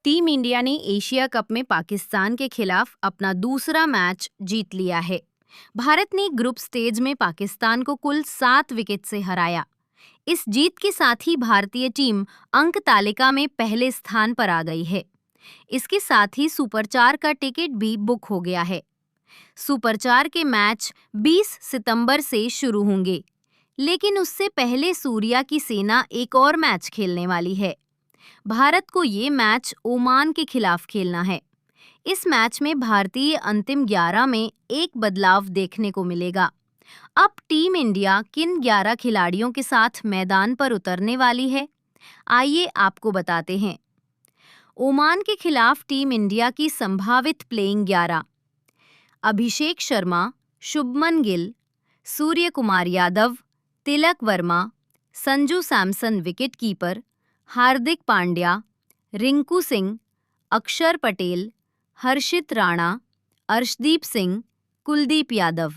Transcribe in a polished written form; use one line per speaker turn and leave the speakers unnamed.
Team India ने Asia cup में पाकिस्तान के खिलाफ अपना दूसरा मैच जीत लिया है। भारत ने ग्रुप स्टेज में पाकिस्तान को कुल 7 विकेट से हराया। इस जीत के साथ ही भारतीय टीम अंक तालिका में पहले स्थान पर आ गई है। इसके साथ ही सुपर 4 का टिकट भी बुक हो गया है। सुपर 4 के मैच 20 सितंबर से शुरू होंगे, लेकिन उससे पहले सूर्या की सेना एक और मैच खेलने वाली है। भारत को ये मैच ओमान के खिलाफ खेलना है। इस मैच में भारतीय अंतिम 11 में एक बदलाव देखने को मिलेगा। अब टीम इंडिया किन 11 खिलाड़ियों के साथ मैदान पर उतरने वाली है, आइए आपको बताते हैं। ओमान के खिलाफ टीम इंडिया की संभावित प्लेइंग 11: अभिषेक शर्मा, शुभमन गिल, सूर्य कुमार यादव, तिलक वर्मा, संजू सैमसन विकेटकीपर, हार्दिक पांड्या, रिंकू सिंह, अक्षर पटेल, हर्षित राणा, अर्शदीप सिंह, कुलदीप यादव।